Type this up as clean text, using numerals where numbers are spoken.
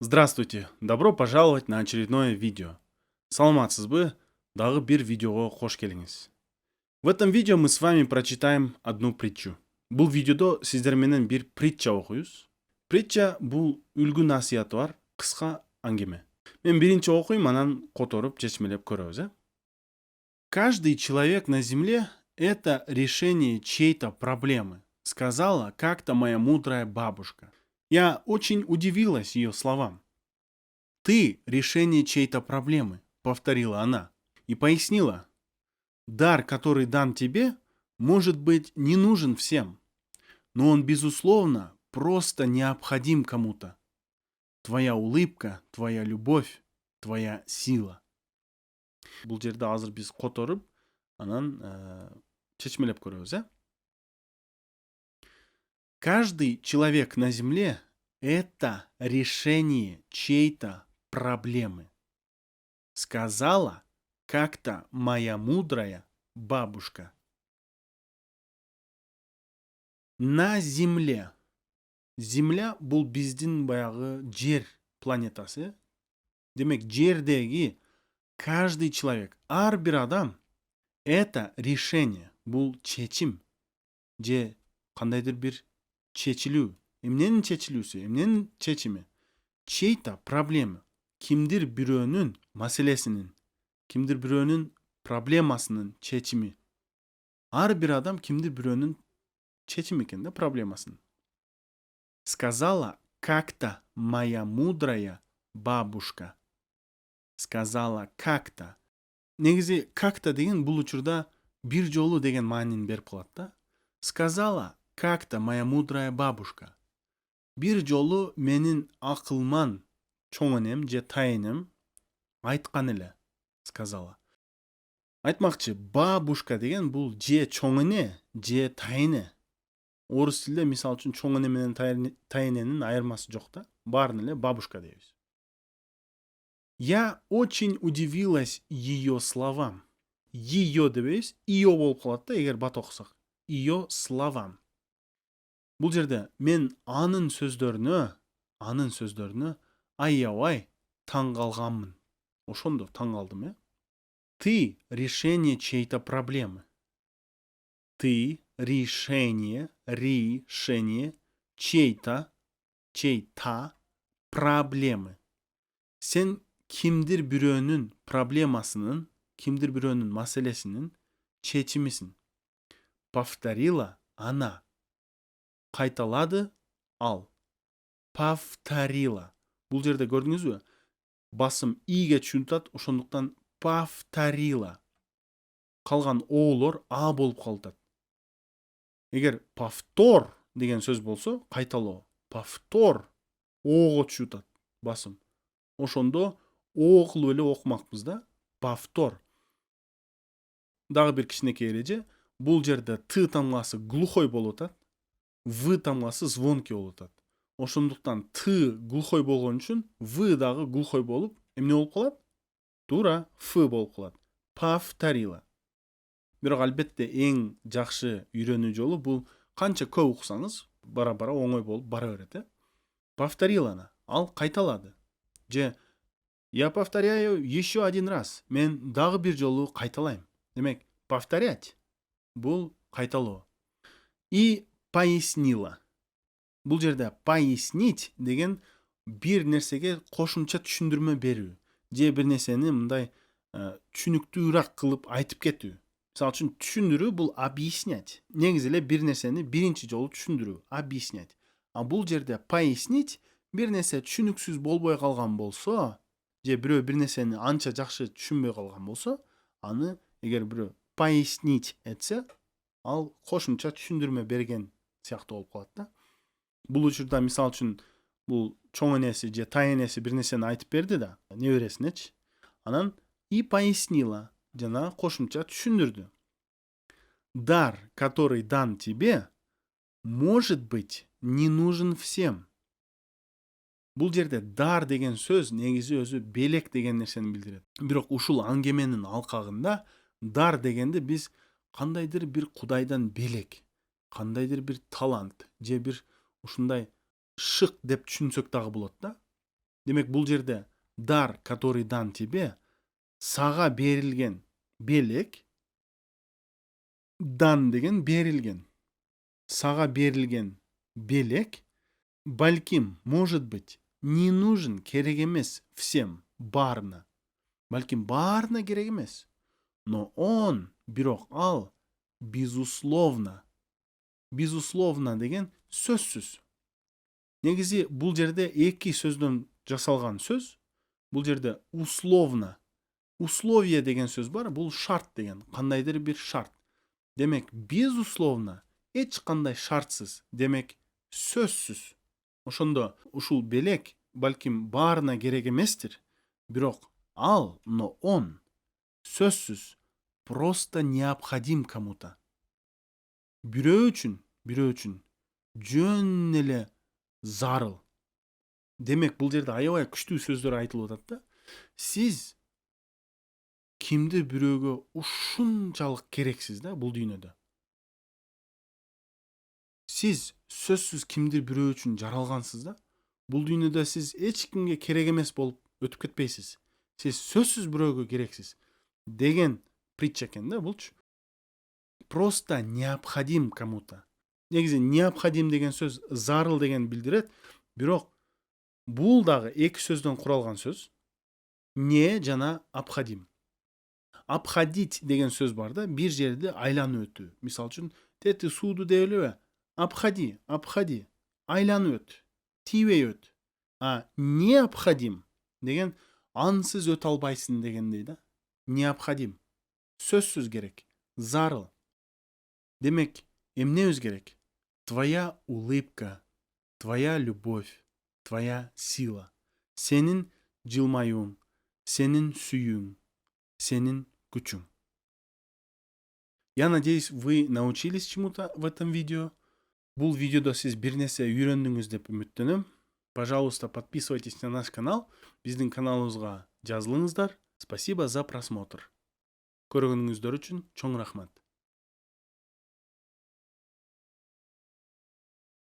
Здравствуйте! Добро пожаловать на очередное видео. Саламатсызбы? Дагы бир видеого кош келиңиз. В этом видео мы с вами прочитаем одну притчу. Бул видеодо сиздер менен бир притча окуйбуз. Притча бул үлгү насыяты бар кыска аңгеме. Мен биринчи окуйм, анан которуп чечмелеп көрөбүз. Каждый человек на земле – это решение чьей-то проблемы, сказала как-то моя мудрая бабушка. Я очень удивилась ее словам. «Ты – решение чьей-то проблемы», – повторила она и пояснила. «Дар, который дан тебе, может быть, не нужен всем, но он, безусловно, просто необходим кому-то. Твоя улыбка, твоя любовь, твоя сила». Бул жерде азыр биз которуп, анан чечмелеп көрөбүз. Каждый человек на земле – это решение чьей-то проблемы, сказала как-то моя мудрая бабушка. На земле. Земля бул биздин баягы жер планетасы. Демек, жердеги каждый человек, ар бир адам – это решение, бул чечим, же кандайдыр бир чечилүү. Эмненин чечилүүсү, эмненин чечими? Чейта проблема. Кимдир бирөөнүн маселесинин, кимдир бирөөнүн проблемасынын чечими. Ар бир адам кимдир бирөөнүн чечими экен да проблемасын. Сказала как-то моя мудрая бабушка. Сказала как-то. Негизи как-то деген бул учурда бир жолу деген маанини берип калат да. Сказала как-то моя мудрая бабушка. Бир жолу менин акылман чоң энем же тайынем айткан эле, сказала. Айтмакчы, бабушка деген бул же чоң эне, же тайыне. Орус тилинде мисалы үчүн чоң эне менен тайыненин айырмасы жок да. Баарын эле бабушка дейбиз. Я очень удивилась ее словам. Ее дебейбиз, ио болуп калат да, эгер бат окусак. Ее словам. Бул жерде мен анын сөздөрүнө аябай таң калганмын. Ошондо таң калдым, Ты – решение чьей-то проблемы. Ты – решение чьей-то проблемы. Сен кимдир бирөөнүн проблемасынын, кимдир бирөөнүн маселесинин чечимисиң. Повторила она. Кайталады ал. Повторила. Бул жерде көрдүңүзбү? Басым иге түшүнүп, ошондуктан повторила. Калган оолор а болуп калат. Эгер повтор деген сөз болсо, кайталоо. Повтор оого түшүп басым. Ошондо о кылып эле окумакпыз да. Повтор. Дагы бир кичинекей эреже. Бул жерде т тамгасы глухой болуп атат. В тамгасы звонкий болуп атат. Ошондуктан т глухой болгон үчүн в дагы глухой болуп, эмне болуп калат? Туура, ф болуп калат. Повторила. Бирок албетте эң жакшы үйрөнүү жолу бул канча көп уксаңыз, бара-бара оңой болуп бара берет, Повторила она. Ал кайталады. Же я повторяю еще один раз. Мен дагы бир жолу кайталайм. Демек, повторять бул кайталоо. И пояснила. Бул жерде пояснить деген бир нерсеге кошумча түшүндүрмө берүү. Же бир нерсени мындай түшүнүктүүрөөк кылып айтып кетүү. Мисалы үчүн түшүндүрүү бул объяснять. Негизи эле бир нерсени биринчи жолу түшүндүрүү, объяснять. А бул жерде пояснить бир нерсе түшүнүксүз болбой калган болсо, же бирөө бир нерсени анча жакшы түшүнбөй калган болсо, аны эгер бирөө пояснить этсе, ал кошумча түшүндүрмө берген сыяктуу болуп калат да. Бул учурда мисалы үчүн бул чоң энеси же тай энеси бир нерсени айтып берди да, небересинечи. Анан и пояснила, жана кошумча түшүндүрдү. Дар, который дан тебе, может быть, не нужен всем. Бул жерде дар деген сөз негизи өзү белек деген нерсени билдирет. Бирок ушул аңгеменин алкагында дар дегенде биз кандайдыр бир кудайдан белек, кандайдыр бир талант же бир ушундай шык деп түшүнсөк дагы болот да. Демек бұл жерде дар, который дан тебе, саға берілген белек, дан деген берілген. Саға берілген белек, балким, может быть, не нужен, керек емес всем, барына. Балким барына керек емес. Но он, бирок ал, безусловно. Безусловно деген сөзсіз. Негізі бұл жерде екі сөзден жасалған сөз. Бұл жерде условно. Условие деген сөз бар, бұл шарт деген, қандайдыр бір шарт. Демек, безусловно, ешқандай шартсыз, демек, сөзсіз. Ошондо ушул белек балким баарына керек эместир, бирок ал, но он сөзсүз просто необходим кому-то. Бирөө үчүн жөн эле зарыл. Демек, бул жерде аябай күчтүү сөздөр айтылып атат да. Сиз кимди бирөөгө ушунчалык керексиз да бул дүйнөдө. Сиз сөзсүз кимдир бирөө үчүн жаралгансыз да. Бул дүйнөдө сиз эч кимге керек эмес болуп өтүп кетпейсиз. Сиз сөзсүз бирөөгө керексиз деген притча экен да булчу. Просто необходим кому-то. Негизи необходим деген сөз зарыл деген билдирет, бирок бул дагы эки сөздөн куралган сөз. Не жана обходим. Обходить деген сөз бар да, бир жерди айланып өтүү. Мисал үчүн, тети сууду деп элеби? Обходи, айланып өт, тийбей өт. А необходим деген ансыз өтө албайсың дегендей да. Необходим. Сөзсүз керек. Зарыл. Демек, эмне өзгерек? Твоя улыбка, твоя любовь, твоя сила. Сенин жылмаюң, сенин сүйүүң, сенин күчүң. Я надеюсь, вы научились чему-то в этом видео. Бул видеодо сиз бир нерсе үйрөндүңүз деп үмүттөнөм. Пожалуйста, подписывайтесь на наш канал. Биздин каналыбызга жазылыңыздар. Спасибо за просмотр. Көргөнүңүздөр үчүн чоң рахмат.